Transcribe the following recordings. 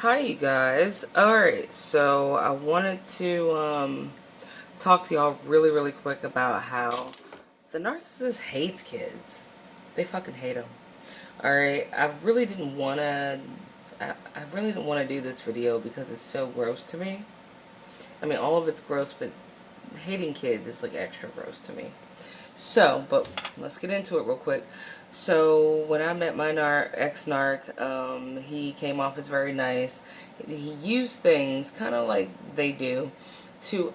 Hi, you guys. Alright, so I wanted to talk to y'all really quick about how the narcissist hates kids. They fucking hate them. Alright, I really didn't want to. I really didn't want to do this video because it's so gross to me. I mean, all of it's gross, but hating kids is like extra gross to me. So, but let's get into it real quick. So, when I met my ex-narc, he came off as very nice. He used things kind of like they do to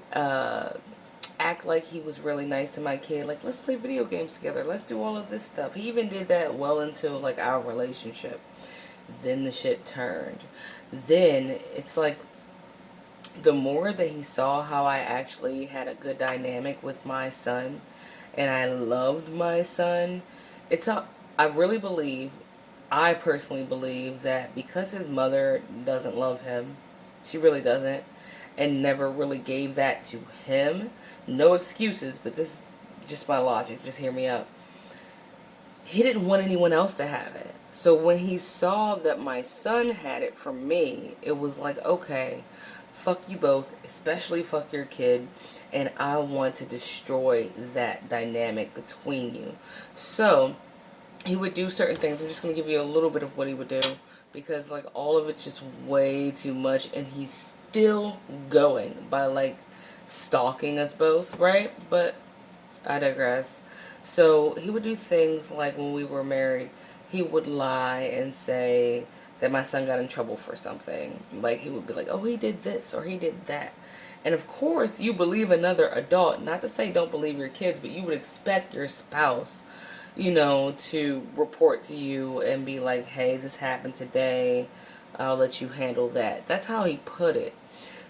act like he was really nice to my kid. Like, let's play video games together. Let's do all of this stuff. He even did that well into like our relationship. Then the shit turned. Then it's like the more that he saw how I actually had a good dynamic with my son and I loved my son, it's a, I really believe, I personally believe that because his mother doesn't love him, she really doesn't, and never really gave that to him, no excuses, but this is just my logic, just hear me out. He didn't want anyone else to have it. So when he saw that my son had it from me, it was like, okay, fuck you both, especially fuck your kid, and I want to destroy that dynamic between you. So he would do certain things. I'm just going to give you a little bit of what he would do because like all of it's just way too much, and he's still going by like stalking us both, right? But I digress. So he would do things like when we were married, he would lie and say that my son got in trouble for something. Like he would be like, oh, he did this or he did that. And of course, you believe another adult. Not to say don't believe your kids, but you would expect your spouse, to report to you and be like, hey, this happened today. I'll let you handle that. That's how he put it.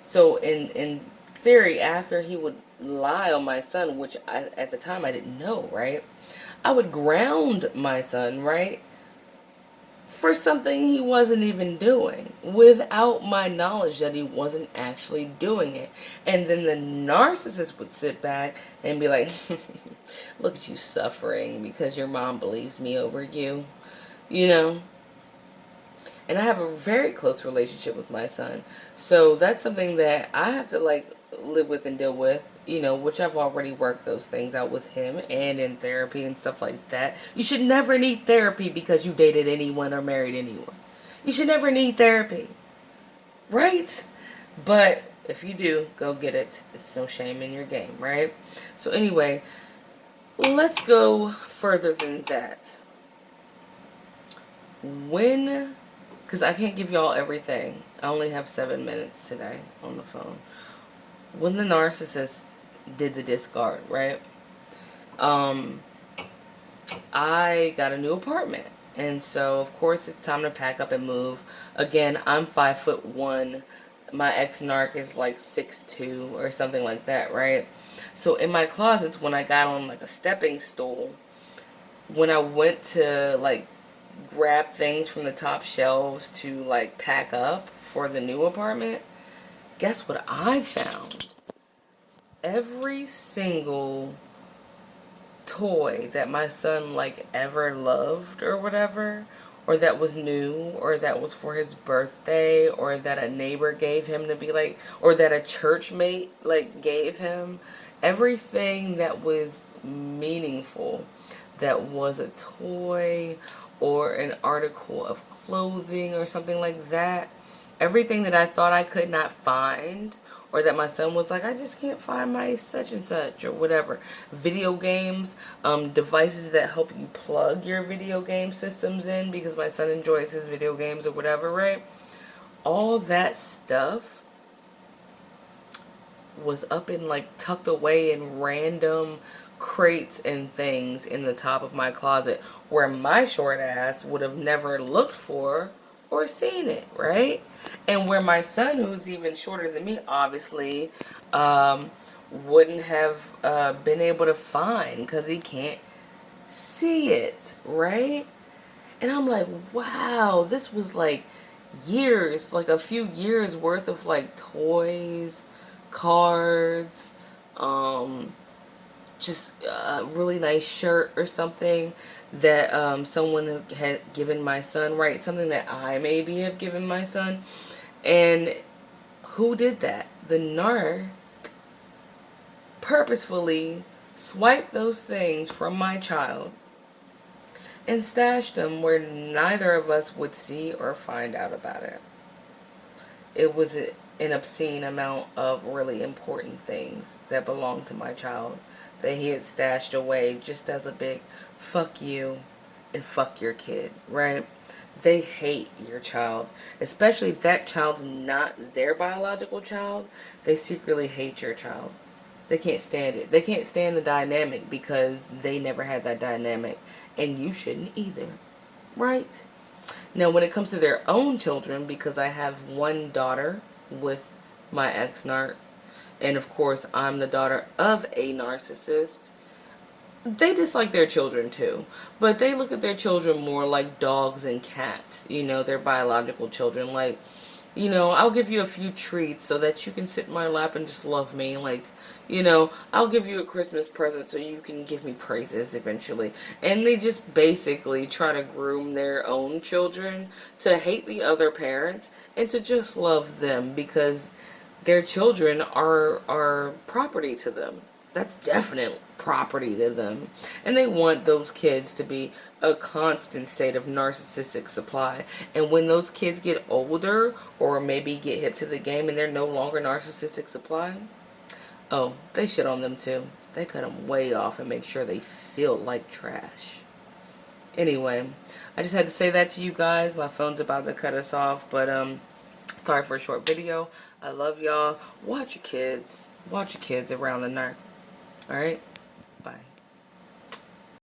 So in theory, after he would lie on my son, which at the time I didn't know, right? I would ground my son, right? For something he wasn't even doing without my knowledge that he wasn't actually doing it. And then the narcissist would sit back and be like, look at you suffering because your mom believes me over you, you know? And I have a very close relationship with my son. So that's something that I have to like live with and deal with, which I've already worked those things out with him and in therapy and stuff like that. You should never need therapy because you dated anyone or married anyone. You should never need therapy. Right? But if you do, go get it. It's no shame in your game, right? So anyway, let's go further than that. Because I can't give y'all everything. I only have 7 minutes today on the phone. When the narcissist did the discard, right? I got a new apartment. And so, of course, it's time to pack up and move. Again, I'm 5'1". My ex-narc is like 6'2" or something like that, right? So in my closets, when I got on like a stepping stool, when I went to like grab things from the top shelves to like pack up for the new apartment, guess what I found? Every single toy that my son like ever loved or whatever, or that was new, or that was for his birthday, or that a neighbor gave him to be like, or that a church mate like gave him, everything that was meaningful, that was a toy or an article of clothing or something like that, everything that I thought I could not find, or that my son was like, I just can't find my such and such, or whatever. Video games, devices that help you plug your video game systems in, because my son enjoys his video games or whatever, right? All that stuff was up in like tucked away in random crates and things in the top of my closet where my short ass would have never looked for or seen it, right? And where my son, who's even shorter than me, obviously, wouldn't have been able to find because he can't see it, right? And I'm like, wow, this was like years, like a few years worth of like toys, cards, um, just a really nice shirt or something that someone had given my son, right? Something that I maybe have given my son. And who did that? The narc purposefully swiped those things from my child and stashed them where neither of us would see or find out about it. It was an obscene amount of really important things that belonged to my child that he had stashed away just as a big fuck you and fuck your kid, right? They hate your child, especially if that child's not their biological child. They secretly hate your child. They can't stand it. They can't stand the dynamic because they never had that dynamic, and you shouldn't either, right? Now, when it comes to their own children, because I have one daughter with my ex-narc, and of course I'm the daughter of a narcissist, they dislike their children too. But they look at their children more like dogs and cats, you know, their biological children. Like, you know, I'll give you a few treats so that you can sit in my lap and just love me. Like, you know, I'll give you a Christmas present so you can give me praises eventually. And they just basically try to groom their own children to hate the other parents and to just love them because their children are property to them. That's definite property to them. And they want those kids to be a constant state of narcissistic supply. And when those kids get older or maybe get hip to the game and they're no longer narcissistic supply, oh, they shit on them too. They cut them way off and make sure they feel like trash. Anyway, I just had to say that to you guys. My phone's about to cut us off, but sorry for a short video. I love y'all. Watch your kids. Watch your kids around the night. Alright?